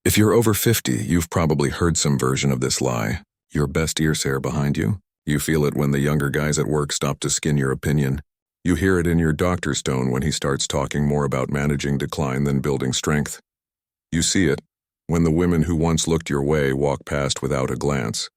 If you're over 50, you've probably heard some version of this lie. Your best ears hair behind you. You feel it when the younger guys at work stop to skin your opinion. You hear it in your doctor's tone when he starts talking more about managing decline than building strength. You see it when the women who once looked your way walk past without a glance.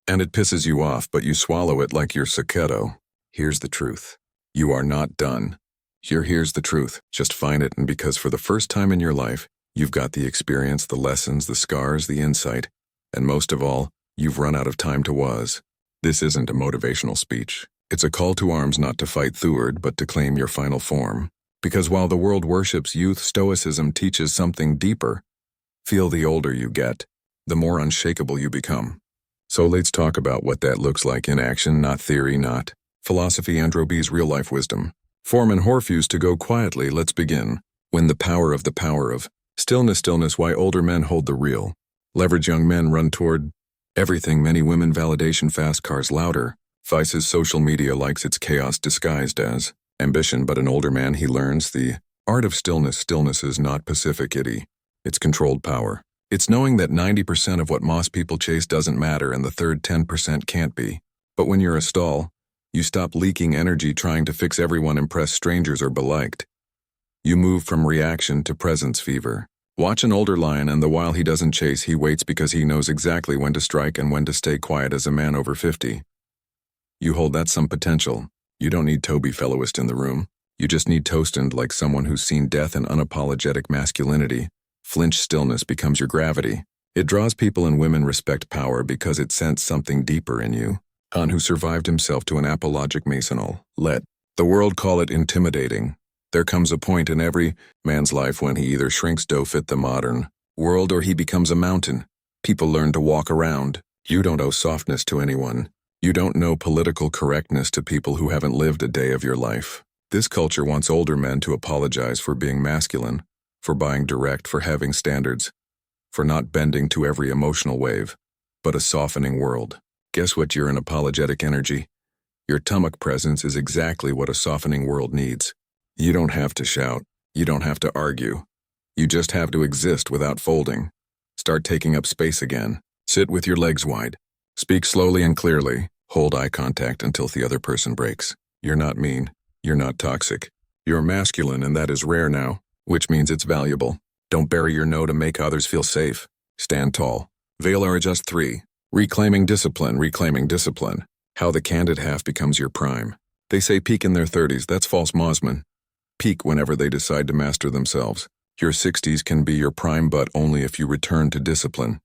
And it pisses you off, but you swallow it like your saccheto. Here's the truth. You are not done. Here's the truth. Just find it, and because for the first time in your life, you've got the experience, the lessons, the scars, the insight, and most of all, you've run out of time to was. This isn't a motivational speech. It's a call to arms, not to fight Theward, but to claim your final form. Because while the world worships youth, Stoicism teaches something deeper. Feel the older you get, the more unshakable you become. So let's talk about what that looks like in action, not theory, not philosophy, Androbe's real-life wisdom. Form and Horfuse to go quietly, let's begin. When the power of stillness, why older men hold the real. Leverage young men run toward everything, many women validation, fast cars louder. Vice's social media likes its chaos disguised as ambition, but an older man, he learns the art of stillness. Stillness is not pacificity. It's controlled power. It's knowing that 90% of what most people chase doesn't matter and the third 10% can't be. But when you're a stall, you stop leaking energy trying to fix everyone, impress strangers, or be liked. You move from reaction to presence fever. Watch an older lion, and the while he doesn't chase, he waits because he knows exactly when to strike and when to stay quiet. As a man over 50, you hold that some potential. You don't need Toby Fellowist in the room. You just need Toasted, like someone who's seen death and unapologetic masculinity. Flinch stillness becomes your gravity. It draws people, and women respect power because it sensed something deeper in you. Han, who survived himself to an apologic masonal, let the world call it intimidating. There comes a point in every man's life when he either shrinks to fit the modern world or he becomes a mountain. People learn to walk around. You don't owe softness to anyone. You don't know political correctness to people who haven't lived a day of your life. This culture wants older men to apologize for being masculine, for buying direct, for having standards, for not bending to every emotional wave, but a softening world. Guess what? You're an apologetic energy. Your tummic presence is exactly what a softening world needs. You don't have to shout. You don't have to argue. You just have to exist without folding. Start taking up space again. Sit with your legs wide. Speak slowly and clearly. Hold eye contact until the other person breaks. You're not mean. You're not toxic. You're masculine, and that is rare now, which means it's valuable. Don't bury your no to make others feel safe. Stand tall. Veil are just 3. Reclaiming discipline. How the candid half becomes your prime. They say peak in their 30s. That's false, Mosman. Peak whenever they decide to master themselves. Your 60s can be your prime, but only if you return to discipline.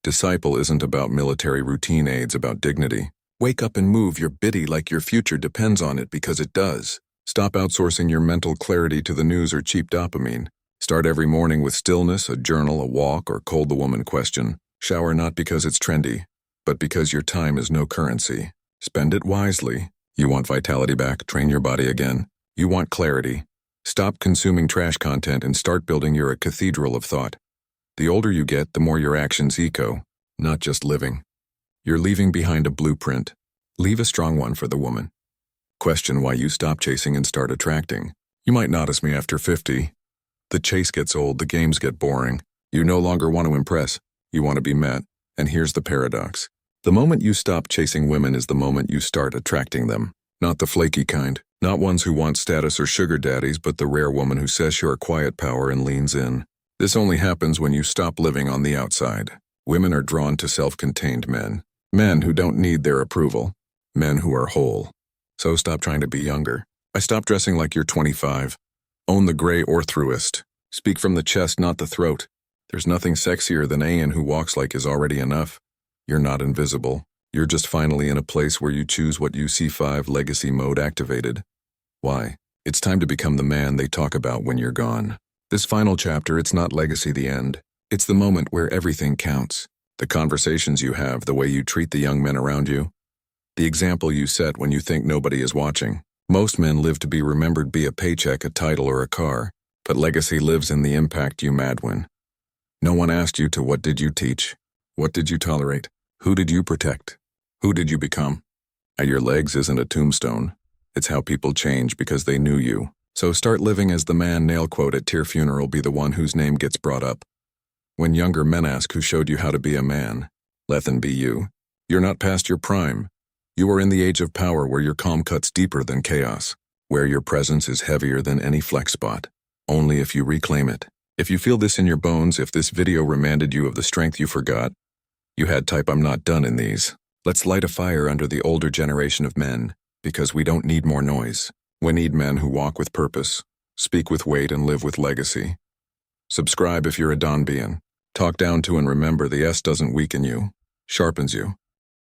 Disciple isn't about military routine aids, about dignity. Wake up and move your biddy like your future depends on it, because it does. Stop outsourcing your mental clarity to the news or cheap dopamine. Start every morning with stillness, a journal, a walk, or cold the woman question. Shower not because it's trendy, but because your time is no currency. Spend it wisely. You want vitality back? Train your body again. You want clarity? Stop consuming trash content and start building your cathedral of thought. The older you get, the more your actions echo, not just living. You're leaving behind a blueprint. Leave a strong one for the woman. Question why you stop chasing and start attracting. You might notice me after 50. The chase gets old, the games get boring. You no longer want to impress. You want to be met. And here's the paradox. The moment you stop chasing women is the moment you start attracting them. Not the flaky kind. Not ones who want status or sugar daddies, but the rare woman who says you're quiet power and leans in. This only happens when you stop living on the outside. Women are drawn to self-contained men. Men who don't need their approval. Men who are whole. So stop trying to be younger. I stop dressing like you're 25. Own the gray orthruist. Speak from the chest, not the throat. There's nothing sexier than Ian who walks like is already enough. You're not invisible. You're just finally in a place where you choose what you see. 5 legacy mode activated. Why? It's time to become the man they talk about when you're gone. This final chapter, it's not legacy the end. It's the moment where everything counts. The conversations you have, the way you treat the young men around you. The example you set when you think nobody is watching. Most men live to be remembered, be a paycheck, a title, or a car. But legacy lives in the impact you made when no one asked you to. What did you teach? What did you tolerate? Who did you protect? Who did you become? At your legs isn't a tombstone. It's how people change because they knew you. So start living as the man. Nail quote at tear funeral. Be the one whose name gets brought up. When younger men ask who showed you how to be a man, let them be you. You're not past your prime. You are in the age of power where your calm cuts deeper than chaos, where your presence is heavier than any flex spot, only if you reclaim it. If you feel this in your bones, if this video reminded you of the strength you forgot, you had type I'm not done in these. Let's light a fire under the older generation of men, because we don't need more noise. We need men who walk with purpose, speak with weight, and live with legacy. Subscribe if you're a Donbian. Talk down to and remember the S doesn't weaken you, sharpens you.